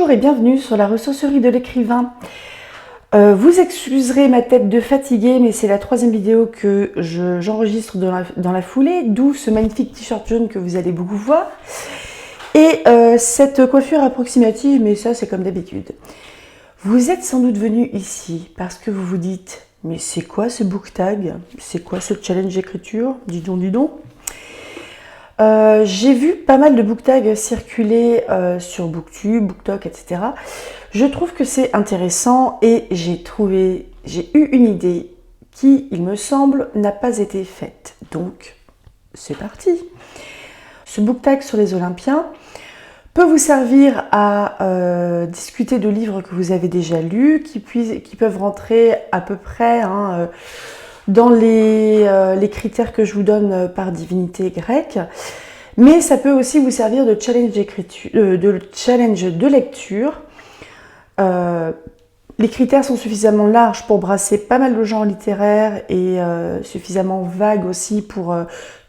Bonjour et bienvenue sur la ressourcerie de l'écrivain. Vous excuserez ma tête de fatiguée, mais c'est la troisième vidéo que j'enregistre dans la foulée, d'où ce magnifique t-shirt jaune que vous allez beaucoup voir. Et cette coiffure approximative, mais ça c'est comme d'habitude. Vous êtes sans doute venu ici parce que vous vous dites « Mais c'est quoi ce book tag? C'est quoi ce challenge d'écriture? Dis donc, dis donc ». J'ai vu pas mal de book tags circuler sur Booktube, BookTok, etc. Je trouve que c'est intéressant et j'ai eu une idée qui, il me semble, n'a pas été faite. Donc, c'est parti. Ce book tag sur les Olympiens peut vous servir à discuter de livres que vous avez déjà lus, qui peuvent rentrer à peu près dans les critères que je vous donne par divinité grecque, mais ça peut aussi vous servir de challenge de lecture. Les critères sont suffisamment larges pour brasser pas mal de genres littéraires et suffisamment vagues aussi pour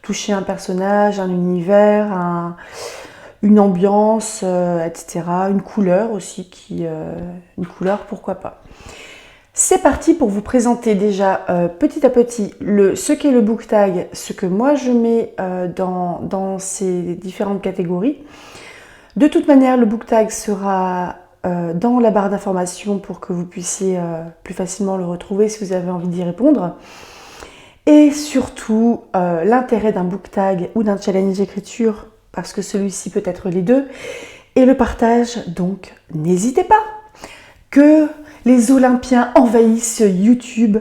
toucher un personnage, un univers, une ambiance, etc. Une couleur aussi, une couleur pourquoi pas. C'est parti pour vous présenter déjà petit à petit ce qu'est le book tag, ce que moi je mets dans ces différentes catégories. De toute manière, le book tag sera dans la barre d'informations pour que vous puissiez plus facilement le retrouver si vous avez envie d'y répondre. Et surtout, l'intérêt d'un book tag ou d'un challenge d'écriture, parce que celui-ci peut être les deux, et le partage, donc n'hésitez pas. Que les Olympiens envahissent YouTube,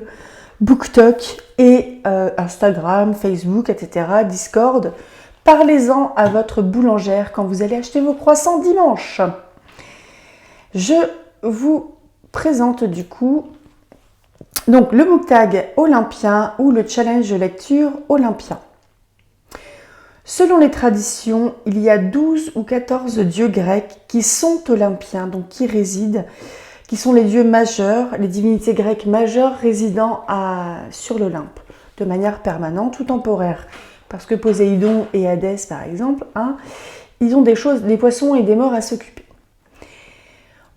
BookTok et Instagram, Facebook, etc., Discord. Parlez-en à votre boulangère quand vous allez acheter vos croissants dimanche. Je vous présente du coup donc le book tag olympien ou le challenge de lecture olympien. Selon les traditions, il y a 12 ou 14 dieux grecs qui sont olympiens, donc qui résident, qui sont les dieux majeurs, les divinités grecques majeures résidant sur l'Olympe, de manière permanente ou temporaire. Parce que Poséidon et Hadès, par exemple, ils ont des poissons et des morts à s'occuper.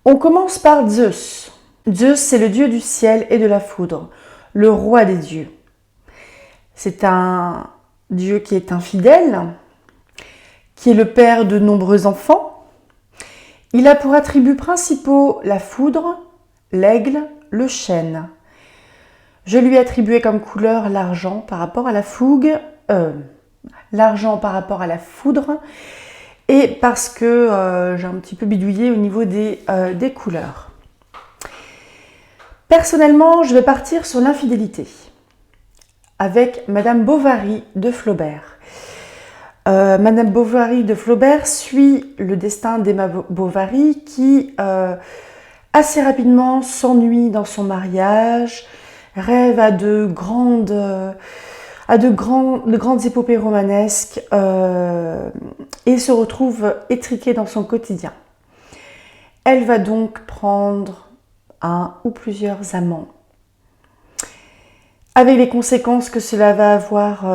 On commence par Zeus. Zeus, c'est le dieu du ciel et de la foudre, le roi des dieux. C'est un dieu qui est infidèle, qui est le père de nombreux enfants. Il a pour attributs principaux la foudre, l'aigle, le chêne. Je lui ai attribué comme couleur l'argent par rapport à la foudre, et parce que j'ai un petit peu bidouillé au niveau des couleurs. Personnellement, je vais partir sur l'infidélité avec Madame Bovary de Flaubert. Madame Bovary de Flaubert suit le destin d'Emma Bovary qui assez rapidement s'ennuie dans son mariage, rêve à de grandes épopées romanesques et se retrouve étriquée dans son quotidien. Elle va donc prendre un ou plusieurs amants, avec les conséquences que cela va avoir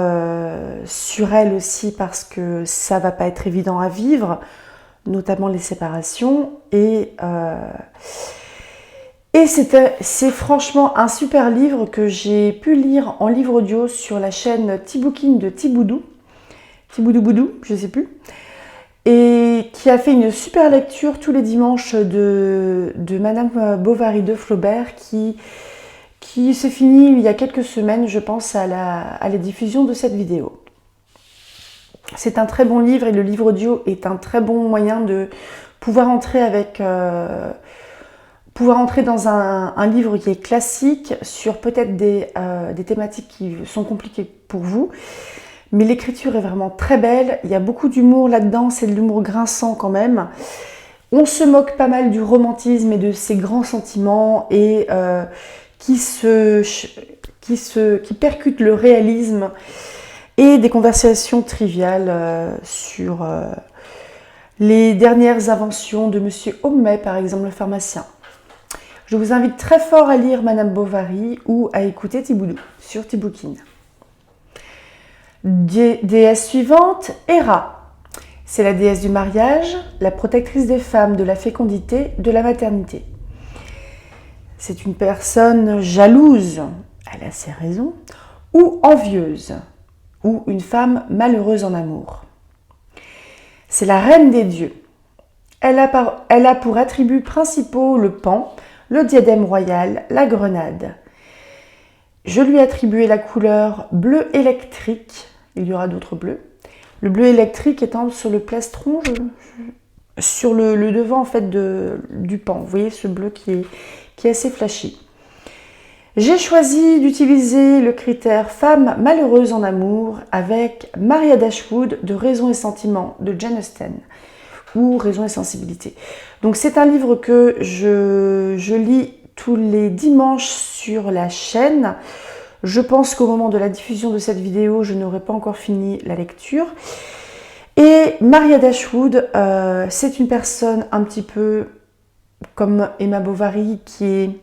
sur elle aussi, parce que ça va pas être évident à vivre, notamment les séparations. Et c'est franchement un super livre que j'ai pu lire en livre audio sur la chaîne Tiboukine de Tiboudou, je sais plus, et qui a fait une super lecture tous les dimanches de Madame Bovary de Flaubert qui s'est fini il y a quelques semaines, je pense, à la diffusion de cette vidéo. C'est un très bon livre et le livre audio est un très bon moyen de pouvoir entrer dans un livre qui est classique sur peut-être des thématiques qui sont compliquées pour vous. Mais l'écriture est vraiment très belle, il y a beaucoup d'humour là-dedans, c'est de l'humour grinçant quand même. On se moque pas mal du romantisme et de ses grands sentiments et qui percute le réalisme et des conversations triviales sur les dernières inventions de Monsieur Homais, par exemple, le pharmacien. Je vous invite très fort à lire Madame Bovary ou à écouter Tiboudou sur Tiboukine. Déesse suivante, Héra. C'est la déesse du mariage, la protectrice des femmes, de la fécondité, de la maternité. C'est une personne jalouse, elle a ses raisons, ou envieuse, ou une femme malheureuse en amour. C'est la reine des dieux. Elle a pour attributs principaux le pan, le diadème royal, la grenade. Je lui ai attribué la couleur bleu électrique, il y aura d'autres bleus. Le bleu électrique étant sur le plastron, sur le devant en fait du pan. Vous voyez ce bleu qui est assez flashy. J'ai choisi d'utiliser le critère femme malheureuse en amour avec Maria Dashwood de Raison et Sentiment de Jane Austen ou Raison et Sensibilité. Donc c'est un livre que je lis tous les dimanches sur la chaîne. Je pense qu'au moment de la diffusion de cette vidéo, je n'aurai pas encore fini la lecture. Et Maria Dashwood, c'est une personne un petit peu comme Emma Bovary qui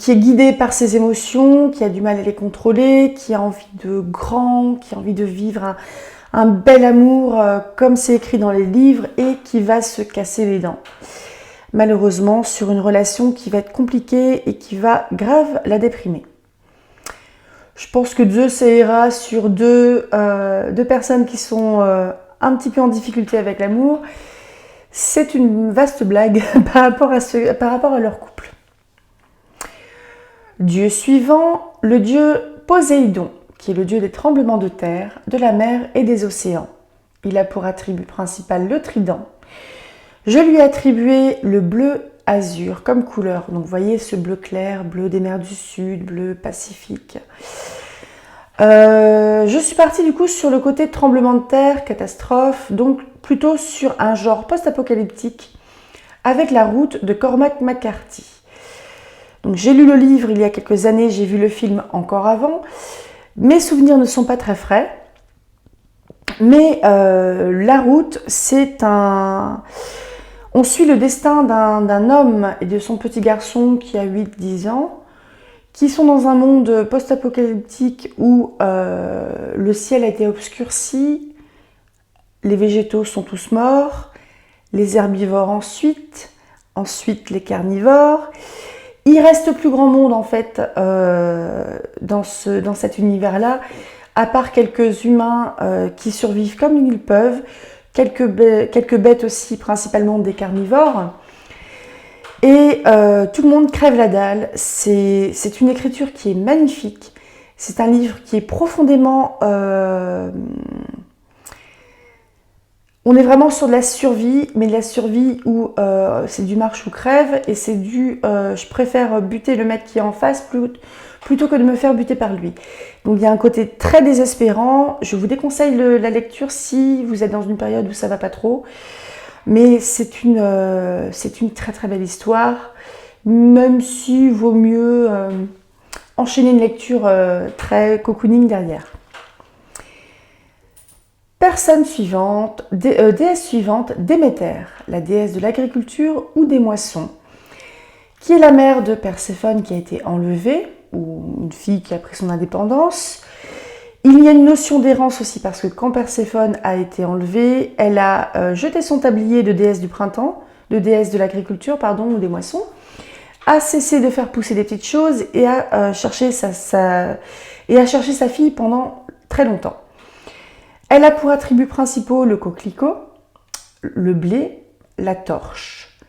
est guidée par ses émotions, qui a du mal à les contrôler, qui a envie de grand, qui a envie de vivre un bel amour comme c'est écrit dans les livres et qui va se casser les dents. Malheureusement, sur une relation qui va être compliquée et qui va grave la déprimer. Je pense que Dieu s'aira sur deux personnes qui sont un petit peu en difficulté avec l'amour. C'est une vaste blague par rapport à leur couple. Dieu suivant, le dieu Poséidon, qui est le dieu des tremblements de terre, de la mer et des océans. Il a pour attribut principal le trident. Je lui ai attribué le bleu azur comme couleur. Donc vous voyez ce bleu clair, bleu des mers du Sud, bleu pacifique. Je suis partie du coup sur le côté tremblement de terre, catastrophe, donc plutôt sur un genre post-apocalyptique avec La Route de Cormac McCarthy. Donc j'ai lu le livre il y a quelques années, j'ai vu le film encore avant. Mes souvenirs ne sont pas très frais, mais La Route, c'est un... On suit le destin d'un homme et de son petit garçon qui a 8-10 ans, qui sont dans un monde post-apocalyptique où le ciel a été obscurci, les végétaux sont tous morts, les herbivores ensuite les carnivores. Il reste plus grand monde en fait dans cet univers-là, à part quelques humains qui survivent comme ils peuvent, quelques bêtes aussi, principalement des carnivores. Et tout le monde crève la dalle. C'est une écriture qui est magnifique. C'est un livre qui est profondément... On est vraiment sur de la survie, mais de la survie où c'est du marche ou crève, et c'est je préfère buter le mec qui est en face plutôt que de me faire buter par lui. Donc il y a un côté très désespérant. Je vous déconseille la lecture si vous êtes dans une période où ça va pas trop. Mais c'est une très très belle histoire, même si vaut mieux enchaîner une lecture très cocooning derrière. Personne suivante, déesse suivante, Déméter, la déesse de l'agriculture ou des moissons, qui est la mère de Perséphone qui a été enlevée, ou une fille qui a pris son indépendance. Il y a une notion d'errance aussi parce que quand Perséphone a été enlevée, elle a jeté son tablier de déesse du printemps, de déesse de l'agriculture, pardon, ou des moissons, a cessé de faire pousser des petites choses et a cherché sa fille pendant très longtemps. Elle a pour attributs principaux le coquelicot, le blé, la torche.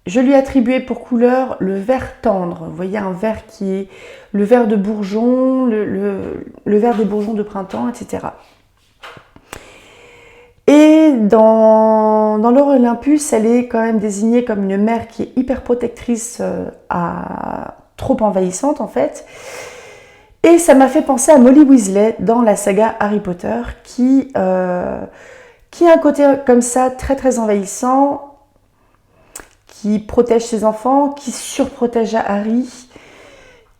Je lui ai attribué pour couleur le vert tendre. Vous voyez un vert qui est le vert de bourgeon, le vert des bourgeons de printemps, etc. Et dans l'Or Olympus, elle est quand même désignée comme une mère qui est hyper protectrice, trop envahissante en fait. Et ça m'a fait penser à Molly Weasley dans la saga Harry Potter, qui a un côté comme ça très très envahissant, qui protège ses enfants, qui surprotège à Harry,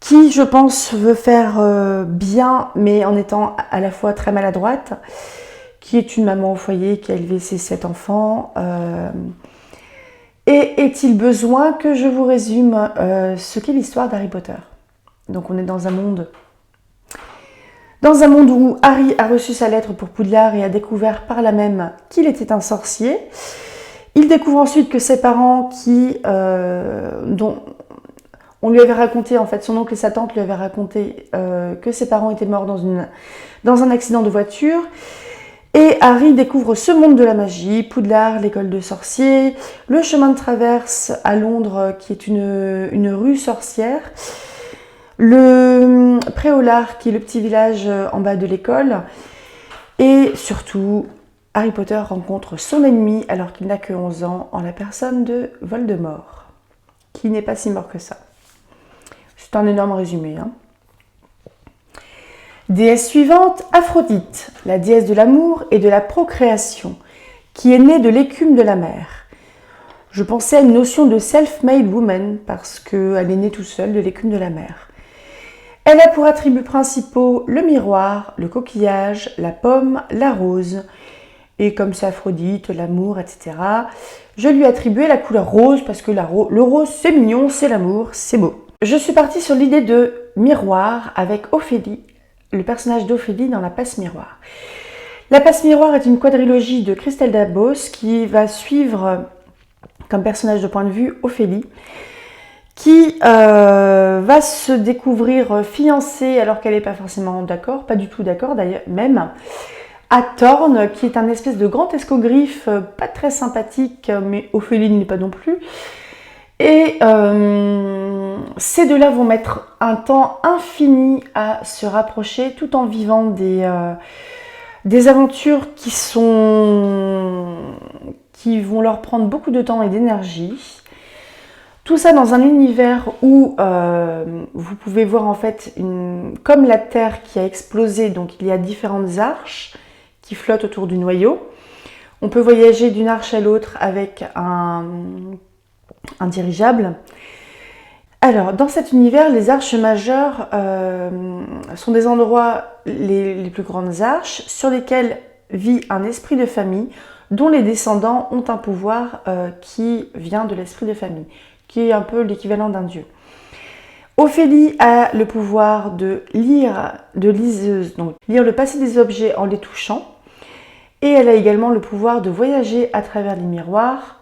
qui, je pense, veut faire bien, mais en étant à la fois très maladroite, qui est une maman au foyer, qui a élevé ses 7 enfants. Et est-il besoin que je vous résume ce qu'est l'histoire d'Harry Potter? Donc on est dans un monde Dans un monde où Harry a reçu sa lettre pour Poudlard et a découvert par là même qu'il était un sorcier, il découvre ensuite que ses parents dont on lui avait raconté, en fait, son oncle et sa tante lui avaient raconté que ses parents étaient morts dans un accident de voiture. Et Harry découvre ce monde de la magie, Poudlard, l'école de sorciers, le chemin de traverse à Londres qui est une rue sorcière, le Préolard qui est le petit village en bas de l'école, et surtout Harry Potter rencontre son ennemi alors qu'il n'a que 11 ans en la personne de Voldemort, qui n'est pas si mort que ça. C'est un énorme résumé. Déesse suivante, Aphrodite, la déesse de l'amour et de la procréation, qui est née de l'écume de la mer. Je pensais à une notion de self-made woman parce qu'elle est née toute seule de l'écume de la mer. Elle a pour attributs principaux le miroir, le coquillage, la pomme, la rose. Et comme c'est Aphrodite, l'amour, etc., je lui ai attribué la couleur rose parce que le rose c'est mignon, c'est l'amour, c'est beau. Je suis partie sur l'idée de miroir avec Ophélie, le personnage d'Ophélie dans La Passe-Miroir. La Passe-Miroir est une quadrilogie de Christelle Dabos qui va suivre comme personnage de point de vue Ophélie, qui va se découvrir fiancée alors qu'elle n'est pas forcément d'accord, pas du tout d'accord d'ailleurs même, à Thorne, qui est un espèce de grand escogriffe, pas très sympathique, mais Ophélie n'est pas non plus. Et ces deux-là vont mettre un temps infini à se rapprocher tout en vivant des aventures qui vont leur prendre beaucoup de temps et d'énergie. Tout ça dans un univers où vous pouvez voir en fait, comme la Terre qui a explosé, donc il y a différentes arches qui flottent autour du noyau. On peut voyager d'une arche à l'autre avec un dirigeable. Alors, dans cet univers, les arches majeures sont des endroits, les plus grandes arches, sur lesquelles vit un esprit de famille dont les descendants ont un pouvoir qui vient de l'esprit de famille, qui est un peu l'équivalent d'un dieu. Ophélie a le pouvoir de lire le passé des objets en les touchant, et elle a également le pouvoir de voyager à travers les miroirs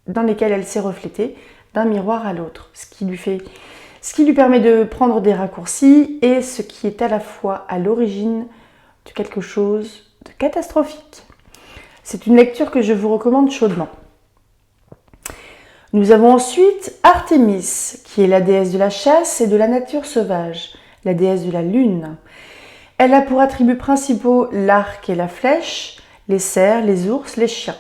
dans lesquels elle s'est reflétée, d'un miroir à l'autre, ce qui lui permet de prendre des raccourcis et ce qui est à la fois à l'origine de quelque chose de catastrophique. C'est une lecture que je vous recommande chaudement. Nous avons ensuite Artémis, qui est la déesse de la chasse et de la nature sauvage, la déesse de la lune. Elle a pour attributs principaux l'arc et la flèche, les cerfs, les ours, les chiens.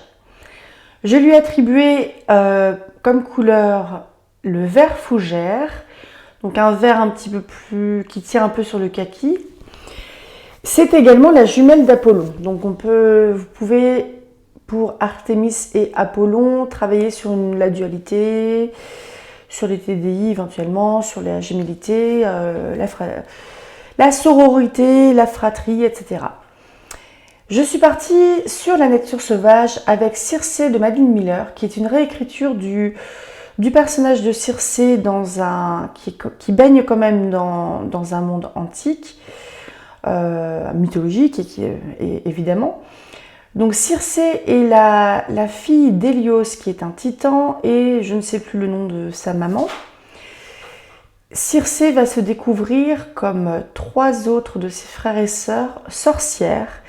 Je lui ai attribué comme couleur le vert fougère, donc un vert un petit peu plus qui tire un peu sur le kaki. C'est également la jumelle d'Apollon. Donc vous pouvez pour Artémis et Apollon travailler sur la dualité, sur les TDI éventuellement, sur la gémellité, la sororité, la fratrie, etc. Je suis partie sur la nature sauvage avec Circé de Madeline Miller, qui est une réécriture du personnage de Circé qui baigne quand même dans un monde antique, mythologique évidemment. Donc Circé est la fille d'Hélios qui est un titan et je ne sais plus le nom de sa maman. Circé va se découvrir comme 3 autres de ses frères et sœurs sorcières.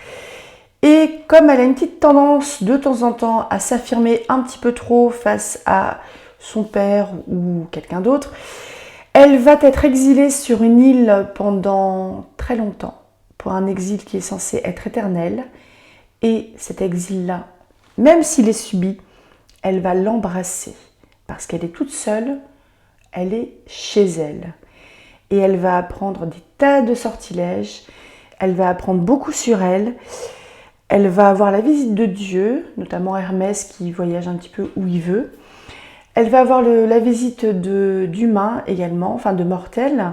Et comme elle a une petite tendance de temps en temps à s'affirmer un petit peu trop face à son père ou quelqu'un d'autre, elle va être exilée sur une île pendant très longtemps, pour un exil qui est censé être éternel. Et cet exil-là, même s'il est subi, elle va l'embrasser parce qu'elle est toute seule, elle est chez elle. Et elle va apprendre des tas de sortilèges, elle va apprendre beaucoup sur elle. Elle va avoir la visite de Dieu, notamment Hermès qui voyage un petit peu où il veut. Elle va avoir la visite d'humains également, enfin de mortels.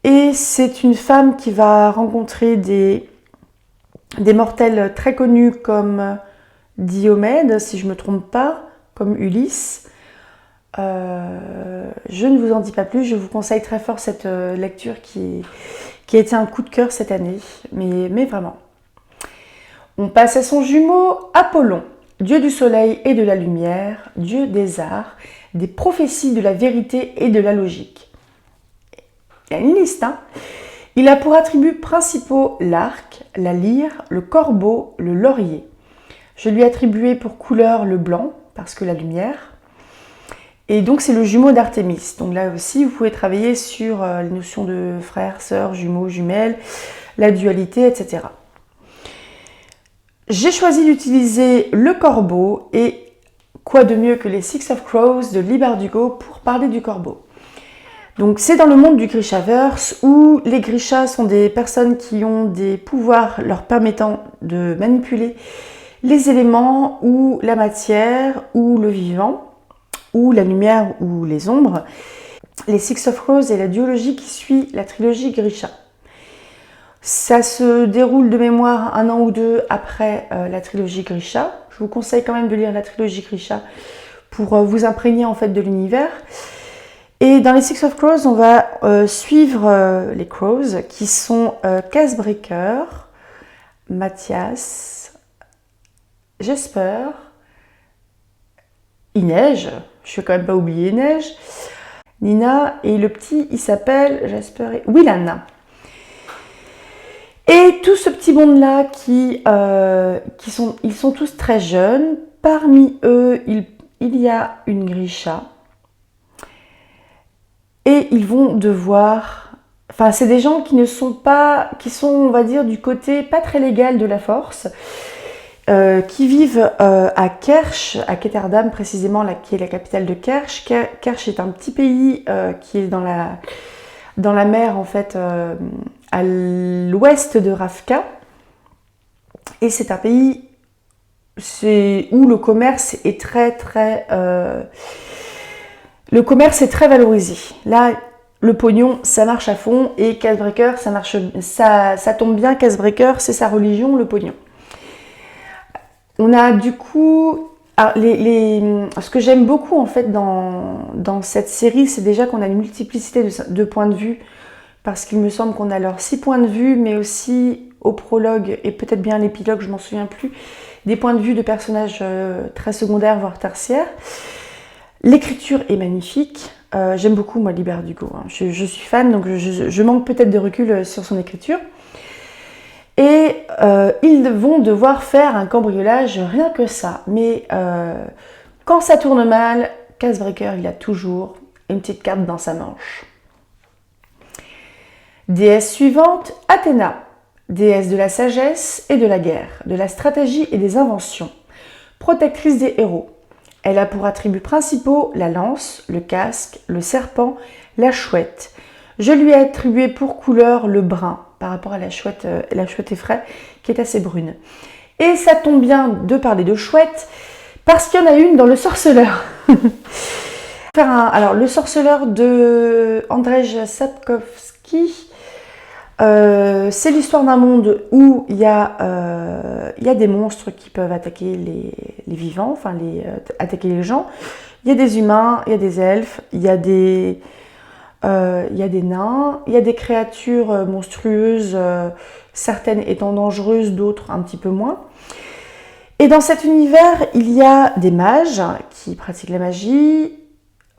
Et c'est une femme qui va rencontrer des mortels très connus comme Diomède, si je ne me trompe pas, comme Ulysse. Je ne vous en dis pas plus, je vous conseille très fort cette lecture qui qui a été un coup de cœur cette année, mais vraiment. On passe à son jumeau Apollon, dieu du soleil et de la lumière, dieu des arts, des prophéties, de la vérité et de la logique. Il y a une liste, hein. Il a pour attributs principaux l'arc, la lyre, le corbeau, le laurier. Je lui ai attribué pour couleur le blanc, parce que la lumière. Et donc c'est le jumeau d'Artémis. Donc là aussi, vous pouvez travailler sur les notions de frères, sœurs, jumeaux, jumelles, la dualité, etc. J'ai choisi d'utiliser le corbeau et quoi de mieux que les Six of Crows de Leigh Bardugo pour parler du corbeau. Donc c'est dans le monde du Grishaverse où les Grishas sont des personnes qui ont des pouvoirs leur permettant de manipuler les éléments ou la matière ou le vivant ou la lumière ou les ombres. Les Six of Crows est la duologie qui suit la trilogie Grisha. Ça se déroule de mémoire 1 an ou 2 après la trilogie Grisha. Je vous conseille quand même de lire la trilogie Grisha pour vous imprégner en fait de l'univers. Et dans les Six of Crows, on va suivre les Crows qui sont Casebreaker, Mathias, Jesper, Inej, je ne vais quand même pas oublier Inej, Nina, et le petit, il s'appelle Jesper et Willan. Et tout ce petit monde-là ils sont tous très jeunes. Parmi eux, il y a une Grisha. Et ils vont devoir... Enfin, c'est des gens qui sont, on va dire, du côté pas très légal de la force, qui vivent à Kerch, à Ketterdam précisément, qui est la capitale de Kerch. Kerch est un petit pays qui est dans la mer, en fait, à l'ouest de Ravka. Et c'est un pays où le commerce est le commerce est très valorisé. Là, le pognon, ça marche à fond et Casebreaker, ça tombe bien. Casebreaker, c'est sa religion, le pognon. On a du coup... Alors, ce que j'aime beaucoup en fait dans cette série, c'est déjà qu'on a une multiplicité de points de vue, parce qu'il me semble qu'on a leurs 6 points de vue, mais aussi au prologue et peut-être bien à l'épilogue, je m'en souviens plus, des points de vue de personnages très secondaires, voire tertiaires. L'écriture est magnifique. J'aime beaucoup, moi, Leigh Bardugo. Hein. Je suis fan, donc je manque peut-être de recul sur son écriture. Et ils vont devoir faire un cambriolage, rien que ça. Mais quand ça tourne mal, Casebreaker, il a toujours une petite carte dans sa manche. Déesse suivante, Athéna. Déesse de la sagesse et de la guerre, de la stratégie et des inventions. Protectrice des héros. Elle a pour attributs principaux la lance, le casque, le serpent, la chouette. Je lui ai attribué pour couleur le brun par rapport à la chouette effraie qui est assez brune. Et ça tombe bien de parler de chouette parce qu'il y en a une dans Le Sorceleur. Alors, Le Sorceleur de Andrzej Sapkowski, c'est l'histoire d'un monde où il y a des monstres qui peuvent attaquer les vivants, enfin attaquer les gens. Il y a des humains, il y a des elfes, il y a des nains, il y a des créatures monstrueuses, certaines étant dangereuses, d'autres un petit peu moins. Et dans cet univers, il y a des mages qui pratiquent la magie.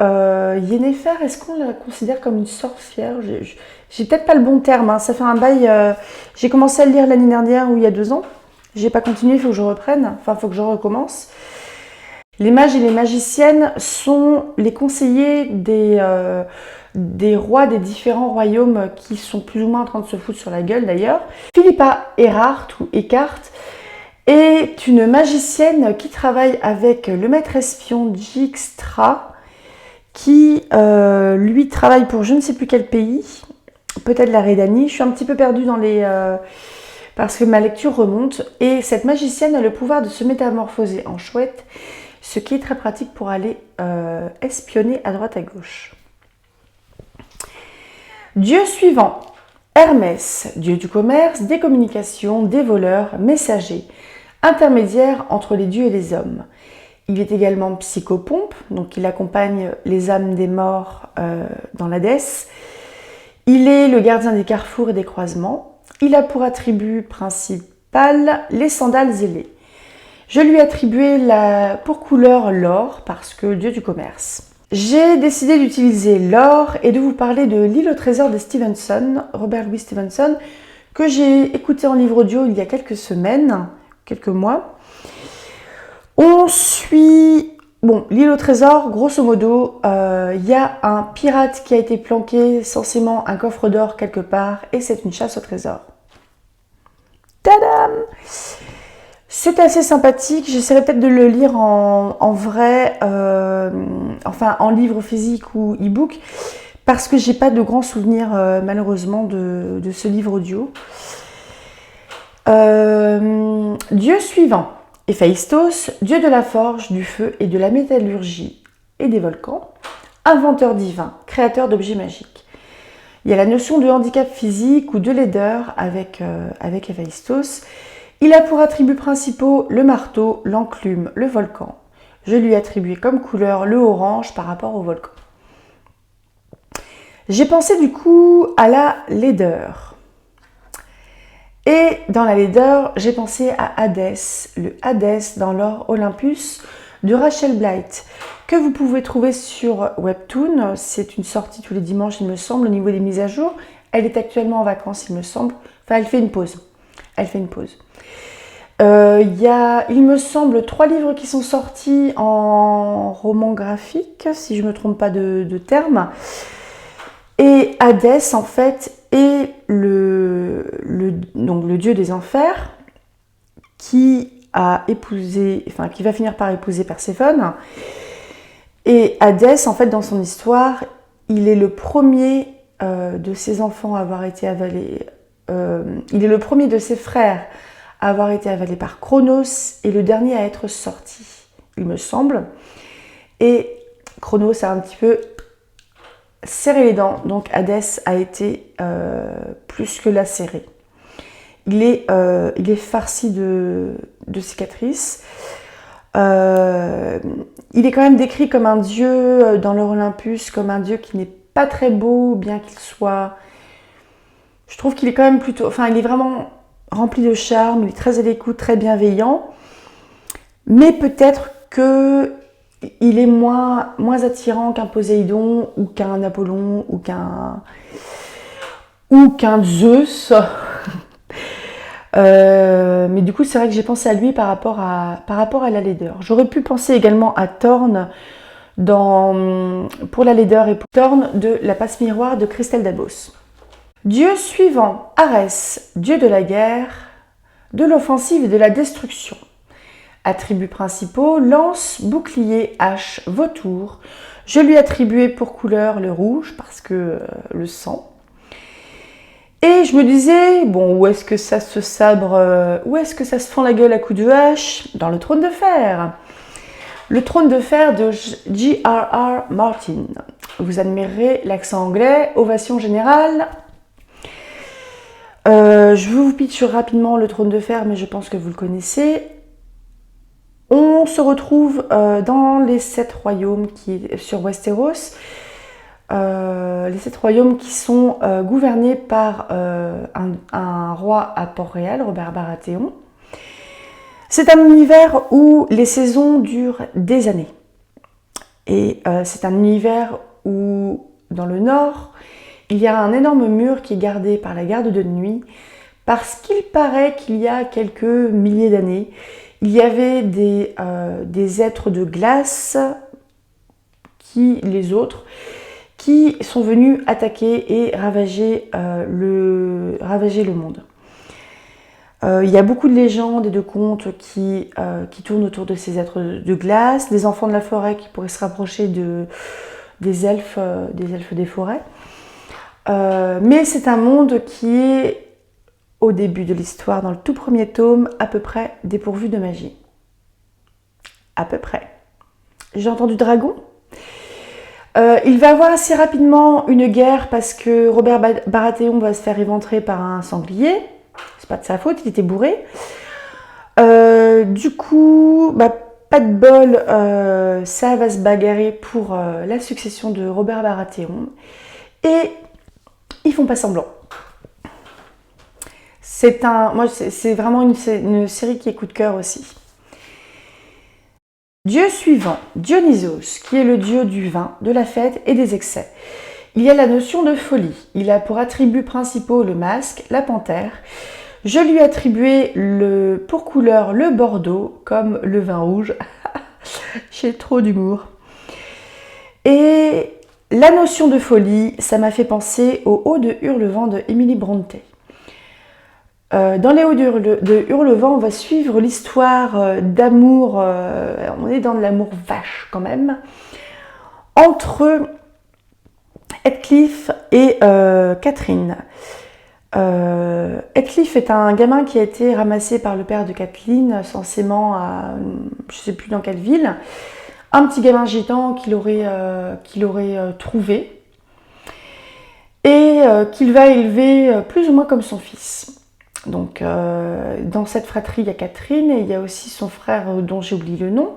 Yennefer, est-ce qu'on la considère comme une sorcière? J'ai peut-être pas le bon terme, hein. Ça fait un bail. J'ai commencé à le lire l'année dernière ou il y a 2 ans. J'ai pas continué, il faut que je reprenne. Enfin, il faut que je recommence. Les mages et les magiciennes sont les conseillers des rois des différents royaumes qui sont plus ou moins en train de se foutre sur la gueule d'ailleurs. Philippa Erhardt ou Eckhart est une magicienne qui travaille avec le maître espion Dijkstra, qui lui travaille pour je ne sais plus quel pays, peut-être la Rhédanie. Je suis un petit peu perdue dans parce que ma lecture remonte. Et cette magicienne a le pouvoir de se métamorphoser en chouette, ce qui est très pratique pour aller espionner à droite à gauche. Dieu suivant, Hermès, dieu du commerce, des communications, des voleurs, messagers, intermédiaire entre les dieux et les hommes. Il est également psychopompe, donc il accompagne les âmes des morts dans l'Hadès. Il est le gardien des carrefours et des croisements. Il a pour attribut principal les sandales ailées. Je lui ai attribué pour couleur l'or parce que dieu du commerce. J'ai décidé d'utiliser l'or et de vous parler de L'île au trésor de Stevenson, Robert Louis Stevenson, que j'ai écouté en livre audio il y a quelques semaines, quelques mois. On suit... Bon, l'île au trésor, grosso modo, il y a un pirate qui a été planqué, censément un coffre d'or quelque part, et c'est une chasse au trésor. Tadam! C'est assez sympathique, j'essaierai peut-être de le lire en vrai, enfin en livre physique ou e-book, parce que j'ai pas de grands souvenirs malheureusement de ce livre audio. Dieu suivant, Héphaïstos, dieu de la forge, du feu et de la métallurgie et des volcans, inventeur divin, créateur d'objets magiques. Il y a la notion de handicap physique ou de laideur avec Héphaïstos. Il a pour attributs principaux le marteau, l'enclume, le volcan. Je lui ai attribué comme couleur le orange par rapport au volcan. J'ai pensé du coup à la laideur. Et dans la laideur, j'ai pensé à Hadès, le Hadès dans l'or Olympus de Rachel Blight, que vous pouvez trouver sur Webtoon. C'est une sortie tous les dimanches, il me semble, au niveau des mises à jour. Elle est actuellement en vacances, il me semble. Enfin, elle fait une pause. Il y a, il me semble, 3 livres qui sont sortis en roman graphique, si je ne me trompe pas de terme. Et Hadès, en fait, est donc le dieu des enfers qui a épousé, enfin, qui va finir par épouser Perséphone. Et Hadès, en fait, dans son histoire, il est le premier de ses enfants à avoir été avalé. Il est le premier de ses frères à avoir été avalé par Cronos et le dernier à être sorti, il me semble. Et Cronos a un petit peu serré les dents, donc Hadès a été plus que lacéré. Il est farci de cicatrices. Il est quand même décrit comme un dieu dans l'or Olympus, comme un dieu qui n'est pas très beau, bien qu'il soit... Je trouve qu'il est quand même plutôt... Enfin, il est vraiment rempli de charme, il est très à l'écoute, très bienveillant. Mais peut-être qu'il est moins attirant qu'un Poséidon ou qu'un Apollon ou qu'un Zeus. Mais du coup, c'est vrai que j'ai pensé à lui par rapport à la laideur. J'aurais pu penser également à Thorne pour la laideur et pour Thorne de la passe miroir de Christelle Dabos. Dieu suivant, Arès, dieu de la guerre, de l'offensive et de la destruction. Attributs principaux, lance, bouclier, hache, vautour. Je lui attribuais pour couleur le rouge parce que le sang. Et je me disais, bon, où est-ce que ça se sabre, où est-ce que ça se fend la gueule à coups de hache? Dans le trône de fer. Le trône de fer de J.R.R. Martin. Vous admirerez l'accent anglais, ovation générale. Je vous pitch rapidement le trône de fer, mais je pense que vous le connaissez. On se retrouve dans les 7 royaumes sur Westeros. Les 7 royaumes qui sont gouvernés par un roi à Port-Réal, Robert Baratheon. C'est un univers où les saisons durent des années. Et c'est un univers où, dans le nord, il y a un énorme mur qui est gardé par la garde de nuit, parce qu'il paraît qu'il y a quelques milliers d'années, il y avait des êtres de glace, les autres, qui sont venus attaquer et ravager le monde. Il y a beaucoup de légendes et de contes qui tournent autour de ces êtres de glace, des enfants de la forêt qui pourraient se rapprocher des elfes des forêts. Mais c'est un monde qui est, au début de l'histoire, dans le tout premier tome, à peu près dépourvu de magie. À peu près. J'ai entendu dragon. Il va avoir assez rapidement une guerre parce que Robert Baratheon va se faire éventrer par un sanglier. C'est pas de sa faute, il était bourré. Du coup, pas de bol, ça va se bagarrer pour la succession de Robert Baratheon. Et Ils font pas semblant. C'est vraiment une série qui est coup de cœur aussi. Dieu suivant, Dionysos, qui est le dieu du vin, de la fête et des excès. Il y a la notion de folie. Il a pour attributs principaux le masque, la panthère. Je lui ai attribué pour couleur le bordeaux, comme le vin rouge. J'ai trop d'humour. Et la notion de folie, ça m'a fait penser aux Hauts de Hurlevent de Emily Brontë. Dans les Hauts de Hurlevent, on va suivre l'histoire d'amour, on est dans de l'amour vache quand même, entre Heathcliff et Catherine. Heathcliff est un gamin qui a été ramassé par le père de Kathleen, censément à je ne sais plus dans quelle ville, un petit gamin gitan qu'il aurait trouvé et qu'il va élever plus ou moins comme son fils. Donc, dans cette fratrie, il y a Catherine et il y a aussi son frère dont j'ai oublié le nom.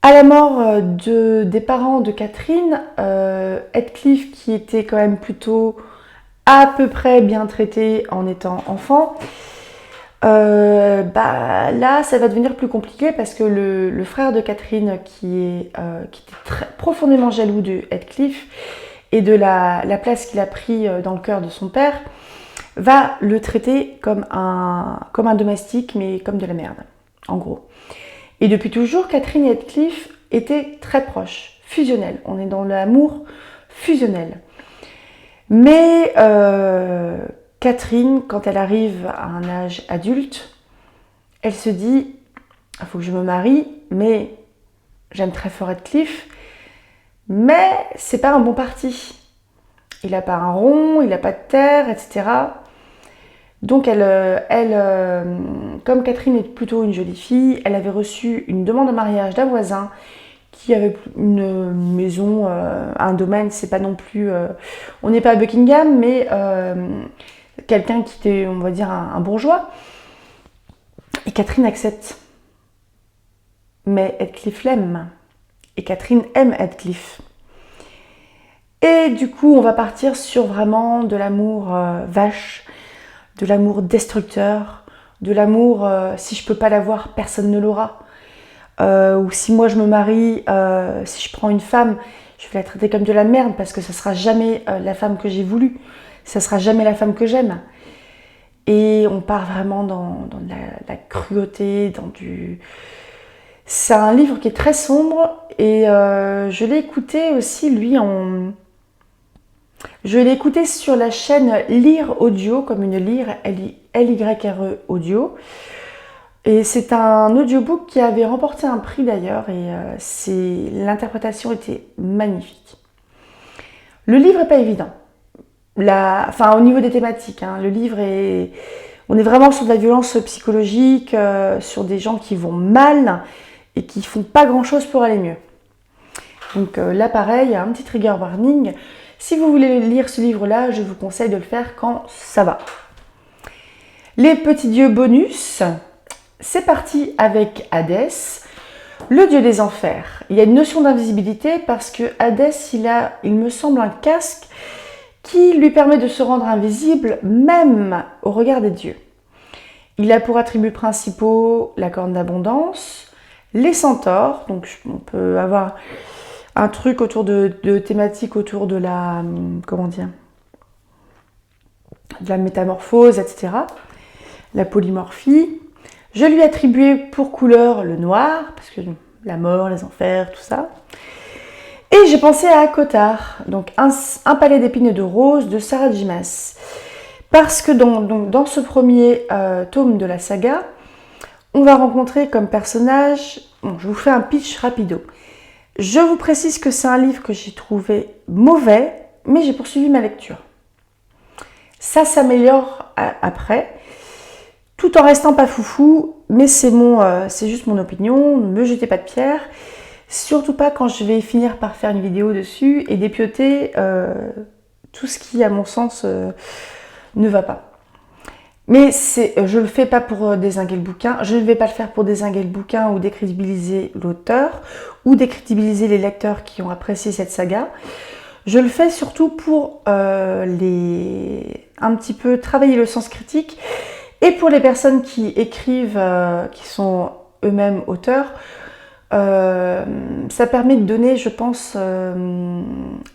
À la mort des parents de Catherine, Heathcliff, qui était quand même plutôt à peu près bien traité en étant enfant, là, ça va devenir plus compliqué parce que le frère de Catherine, qui était profondément jaloux de Heathcliff et de la place qu'il a pris dans le cœur de son père, va le traiter comme un domestique, mais comme de la merde, en gros. Et depuis toujours, Catherine et Heathcliff étaient très proches, fusionnels. On est dans l'amour fusionnel. Mais Catherine, quand elle arrive à un âge adulte, elle se dit « il faut que je me marie, mais j'aime très fort Heathcliff, mais c'est pas un bon parti. Il n'a pas un rond, il n'a pas de terre, etc. » Donc comme Catherine est plutôt une jolie fille, elle avait reçu une demande en mariage d'un voisin qui avait une maison, un domaine, c'est pas non plus... on n'est pas à Buckingham, mais quelqu'un qui était, on va dire, un bourgeois. Et Catherine accepte. Mais Heathcliff l'aime. Et Catherine aime Heathcliff. Et du coup, on va partir sur vraiment de l'amour vache, de l'amour destructeur, de l'amour si je peux pas l'avoir, personne ne l'aura. Ou si moi je me marie, si je prends une femme, je vais la traiter comme de la merde parce que ça sera jamais la femme que j'ai voulu, ça sera jamais la femme que j'aime. Et on part vraiment dans de la cruauté, dans du... C'est un livre qui est très sombre et je l'ai écouté aussi, lui, Je l'ai écouté sur la chaîne Lire Audio, comme une lyre, L-Y-R-E Audio. Et c'est un audiobook qui avait remporté un prix d'ailleurs et l'interprétation était magnifique. Le livre n'est pas évident. Au niveau des thématiques, hein, le livre est... On est vraiment sur de la violence psychologique, sur des gens qui vont mal et qui font pas grand-chose pour aller mieux. Donc là, pareil, un petit trigger warning. Si vous voulez lire ce livre-là, je vous conseille de le faire quand ça va. Les petits dieux bonus, c'est parti avec Hadès, le dieu des enfers. Il y a une notion d'invisibilité parce que Hadès, il me semble, un casque qui lui permet de se rendre invisible même au regard des dieux. Il a pour attributs principaux la corne d'abondance, les centaures, donc on peut avoir un truc autour de thématiques autour de la, de la métamorphose, etc. La polymorphie. Je lui ai attribué pour couleur le noir, parce que la mort, les enfers, tout ça. Et j'ai pensé à Cotard, donc un palais d'épines et de roses de Sarah J. Maas. Parce que dans ce premier tome de la saga, on va rencontrer comme personnage, je vous fais un pitch rapido. Je vous précise que c'est un livre que j'ai trouvé mauvais, mais j'ai poursuivi ma lecture. Ça s'améliore après, tout en restant pas foufou, mais c'est juste mon opinion, ne me jetez pas de pierre, surtout pas quand je vais finir par faire une vidéo dessus et dépioter tout ce qui, à mon sens, ne va pas. Mais je ne le fais pas pour dézinguer le bouquin, je ne vais pas le faire pour dézinguer le bouquin ou décrédibiliser l'auteur, ou décrédibiliser les lecteurs qui ont apprécié cette saga. Je le fais surtout pour un petit peu travailler le sens critique et pour les personnes qui écrivent, qui sont eux-mêmes auteurs. Ça permet de donner, je pense,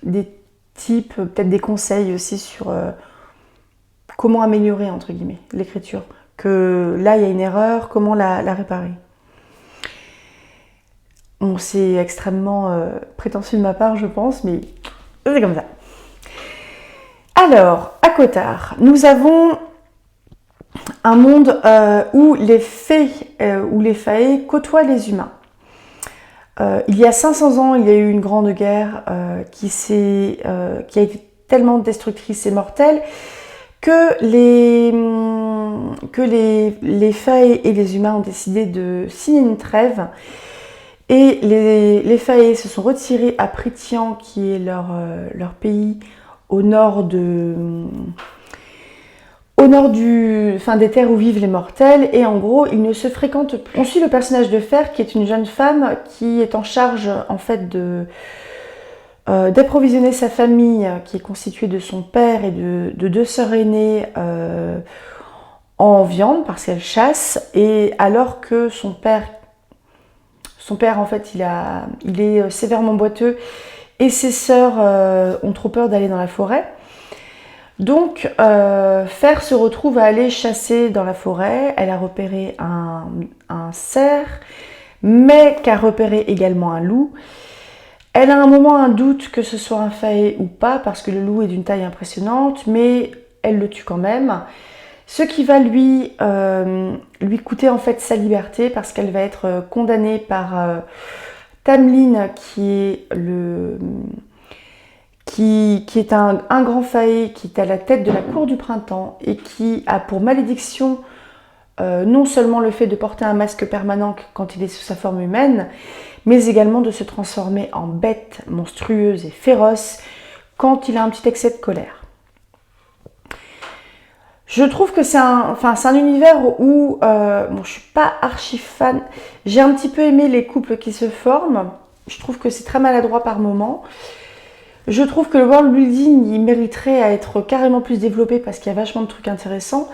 des types, peut-être des conseils aussi sur comment améliorer, entre guillemets, l'écriture. Que là, il y a une erreur, comment la réparer. Bon, c'est extrêmement prétentieux de ma part, je pense, mais c'est comme ça. Alors, à Cotard, nous avons un monde où les fées, où les faées côtoient les humains. Il y a 500 ans, il y a eu une grande guerre qui a été tellement destructrice et mortelle que les faées et les humains ont décidé de signer une trêve. Et les faées se sont retirés à Prythian, qui est leur pays au nord des terres où vivent les mortels, et en gros ils ne se fréquentent plus. On suit le personnage de Fer, qui est une jeune femme qui est en charge en fait d'approvisionner sa famille, qui est constituée de son père et de deux sœurs aînées, en viande parce qu'elle chasse, et alors que son père en fait il est sévèrement boiteux et ses sœurs ont trop peur d'aller dans la forêt. Donc, Fer se retrouve à aller chasser dans la forêt. Elle a repéré un cerf, mais qu'a repéré également un loup. Elle a un moment un doute que ce soit un faé ou pas, parce que le loup est d'une taille impressionnante, mais elle le tue quand même. Ce qui va lui coûter en fait sa liberté, parce qu'elle va être condamnée par Tamlin, qui est un grand faé qui est à la tête de la cour du printemps et qui a pour malédiction non seulement le fait de porter un masque permanent quand il est sous sa forme humaine, mais également de se transformer en bête monstrueuse et féroce quand il a un petit excès de colère. Je trouve que c'est un univers où bon, je suis pas archi fan. J'ai un petit peu aimé les couples qui se forment. Je trouve que c'est très maladroit par moments. Je trouve que le world building, il mériterait à être carrément plus développé parce qu'il y a vachement de trucs intéressants.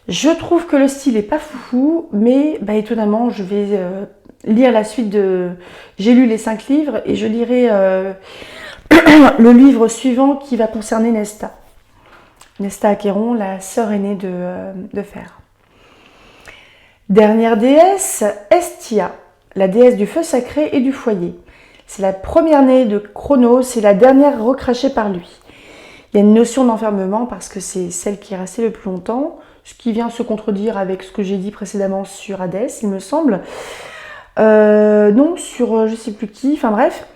Je trouve que le style est pas foufou, mais étonnamment, je vais lire la suite de... J'ai lu les 5 livres et je lirai le livre suivant qui va concerner Nesta. Nesta Acheron, la sœur aînée de Fer. Dernière déesse, Hestia, la déesse du feu sacré et du foyer. C'est la première née de Chronos et la dernière recrachée par lui. Il y a une notion d'enfermement parce que c'est celle qui est restée le plus longtemps, ce qui vient se contredire avec ce que j'ai dit précédemment sur Hadès, il me semble. Non, sur je sais plus qui, enfin bref.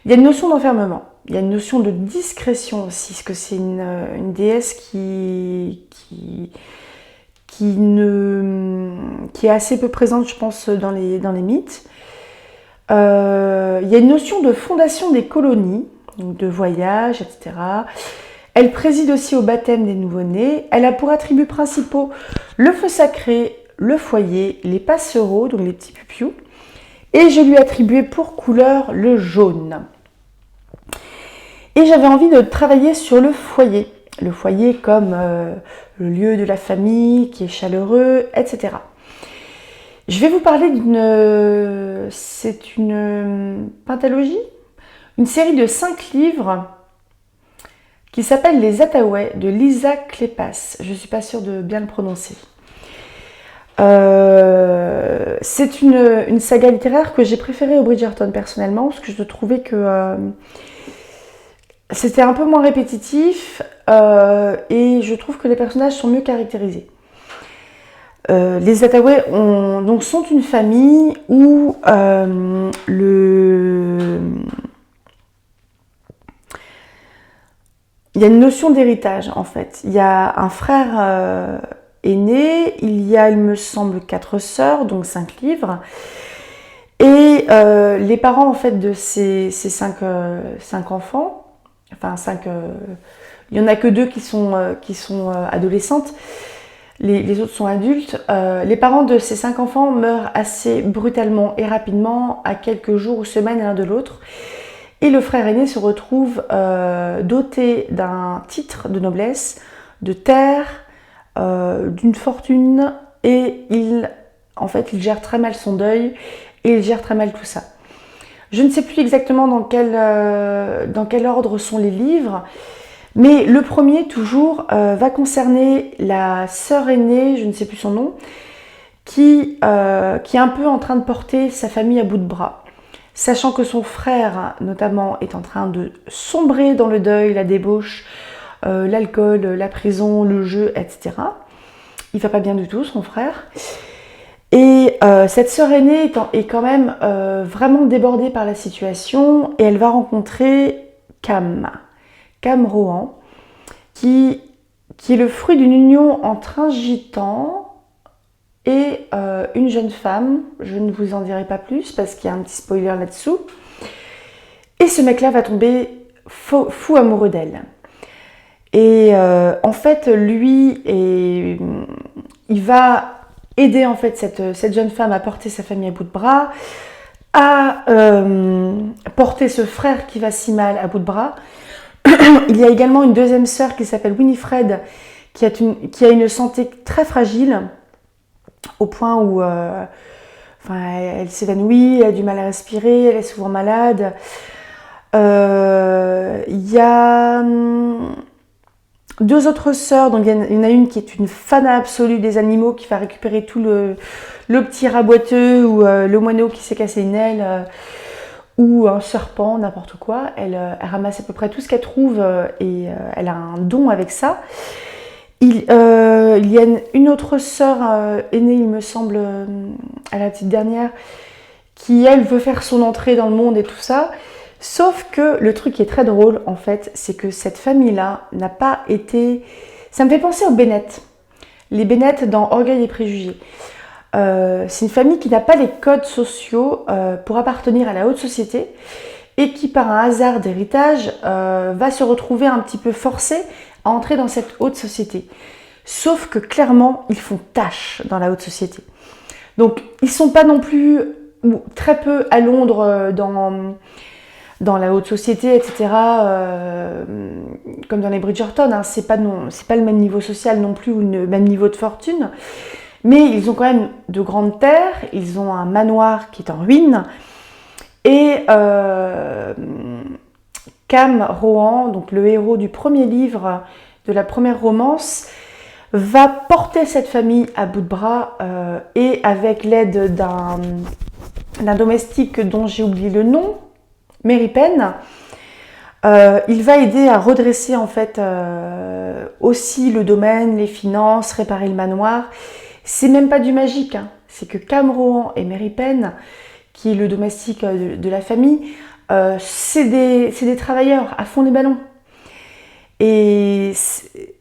Il y a une notion d'enfermement. Il y a une notion de discrétion aussi, parce que c'est une déesse qui est assez peu présente, je pense, dans les mythes. Il y a une notion de fondation des colonies, donc de voyage, etc. Elle préside aussi au baptême des nouveau-nés. Elle a pour attributs principaux le feu sacré, le foyer, les passereaux, donc les petits pupious. Et je lui ai attribué pour couleur le jaune. Et j'avais envie de travailler sur le foyer. Le foyer comme le lieu de la famille qui est chaleureux, etc. Je vais vous parler c'est une pentalogie, une série de 5 livres qui s'appelle Les Ataouais de Lisa Kleypas. Je ne suis pas sûre de bien le prononcer. C'est une saga littéraire que j'ai préférée au Bridgerton personnellement, parce que je trouvais que c'était un peu moins répétitif et je trouve que les personnages sont mieux caractérisés. Les Ataouais sont une famille où il y a une notion d'héritage en fait. Il y a un frère aîné, il y a, il me semble, 4 sœurs, donc 5 livres. Et les parents en fait de ces 5 enfants, enfin 5, il n'y en a que 2 qui sont adolescentes. Les autres sont adultes. Les parents de ces 5 enfants meurent assez brutalement et rapidement, à quelques jours ou semaines l'un de l'autre. Et le frère aîné se retrouve doté d'un titre de noblesse, de terre, d'une fortune, et en fait, il gère très mal son deuil et il gère très mal tout ça. Je ne sais plus exactement dans quel ordre sont les livres, mais le premier, toujours, va concerner la sœur aînée, je ne sais plus son nom, qui est un peu en train de porter sa famille à bout de bras. Sachant que son frère, notamment, est en train de sombrer dans le deuil, la débauche, l'alcool, la prison, le jeu, etc. Il va pas bien du tout, son frère. Et cette sœur aînée est quand même vraiment débordée par la situation, et elle va rencontrer Cam Rohan, qui est le fruit d'une union entre un gitan et une jeune femme. Je ne vous en dirai pas plus parce qu'il y a un petit spoiler là-dessous. Et ce mec-là va tomber fou amoureux d'elle. Et en fait, lui, il va aider en fait cette jeune femme à porter sa famille à bout de bras, à porter ce frère qui va si mal à bout de bras. Il y a également une deuxième sœur qui s'appelle Winifred, qui a une santé très fragile, au point où elle s'évanouit, elle a du mal à respirer, elle est souvent malade. Il y a deux autres sœurs, donc il y en a une qui est une fan absolue des animaux, qui va récupérer tout le petit rat boiteux, ou le moineau qui s'est cassé une aile, ou un serpent, n'importe quoi. Elle ramasse à peu près tout ce qu'elle trouve, et elle a un don avec ça. Il y a une autre sœur aînée, il me semble, à la petite dernière, qui, elle, veut faire son entrée dans le monde et tout ça. Sauf que le truc qui est très drôle, en fait, c'est que cette famille-là n'a pas été... Ça me fait penser aux Bennett. Les Bennett dans Orgueil et Préjugés. C'est une famille qui n'a pas les codes sociaux pour appartenir à la haute société, et qui, par un hasard d'héritage, va se retrouver un petit peu forcée à entrer dans cette haute société. Sauf que clairement, ils font tâche dans la haute société. Donc, ils ne sont pas non plus, ou très peu à Londres, dans la haute société, etc. Comme dans les Bridgerton, hein, c'est pas le même niveau social non plus, ou le même niveau de fortune. Mais ils ont quand même de grandes terres, ils ont un manoir qui est en ruine. Et Cam Rohan, donc le héros du premier livre de la première romance, va porter cette famille à bout de bras, et avec l'aide d'un domestique dont j'ai oublié le nom, Mary Penn, il va aider à redresser en fait aussi le domaine, les finances, réparer le manoir. C'est même pas du magique, hein. C'est que Cam Rohan et Mary Penn, qui est le domestique de la famille, c'est des travailleurs à fond les ballons. Et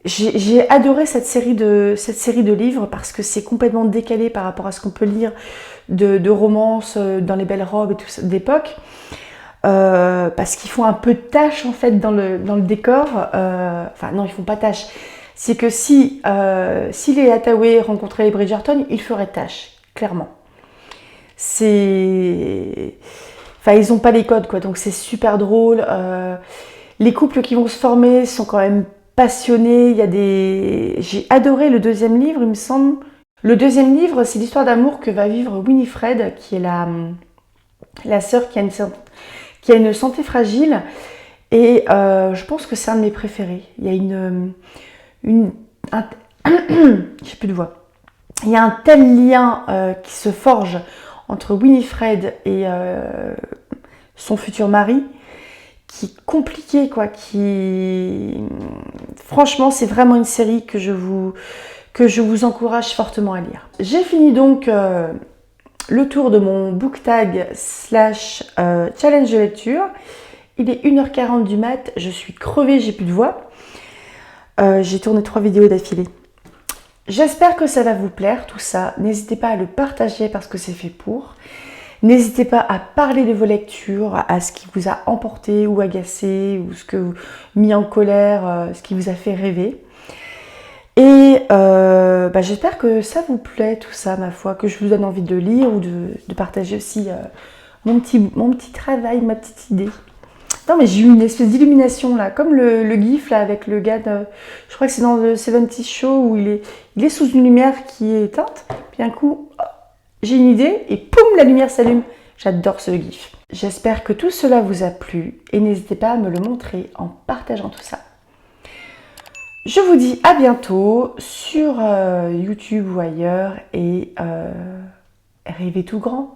j'ai adoré cette série de livres, parce que c'est complètement décalé par rapport à ce qu'on peut lire de romances dans les belles robes et tout ça d'époque. Parce qu'ils font un peu de tâche en fait dans le décor. Enfin non, ils font pas tâche. C'est que si les Hathaway rencontraient les Bridgerton, ils feraient tâche, clairement. Enfin, ils n'ont pas les codes, quoi, donc c'est super drôle. Les couples qui vont se former sont quand même passionnés. J'ai adoré le deuxième livre, il me semble. Le deuxième livre, c'est l'histoire d'amour que va vivre Winifred, qui est la sœur qui a une santé fragile. Et je pense que c'est un de mes préférés. Il y a j'ai plus de voix. Il y a un tel lien qui se forge entre Winifred et son futur mari, qui est compliqué, quoi. Franchement, c'est vraiment une série que je vous encourage fortement à lire. J'ai fini donc le tour de mon book tag / challenge de lecture. Il est 1h40 du mat, je suis crevée, j'ai plus de voix. J'ai tourné 3 vidéos d'affilée. J'espère que ça va vous plaire, tout ça. N'hésitez pas à le partager parce que c'est fait pour. N'hésitez pas à parler de vos lectures, à ce qui vous a emporté ou agacé, ou ce que vous mis en colère, ce qui vous a fait rêver. Et j'espère que ça vous plaît, tout ça, ma foi, que je vous donne envie de lire, ou de partager aussi mon petit travail, ma petite idée. Non, mais j'ai eu une espèce d'illumination là, comme le gif là avec le gars de. Je crois que c'est dans le 70 Show où il est sous une lumière qui est éteinte. Puis un coup, j'ai une idée et poum, la lumière s'allume. J'adore ce gif. J'espère que tout cela vous a plu et n'hésitez pas à me le montrer en partageant tout ça. Je vous dis à bientôt sur YouTube ou ailleurs et rêvez tout grand.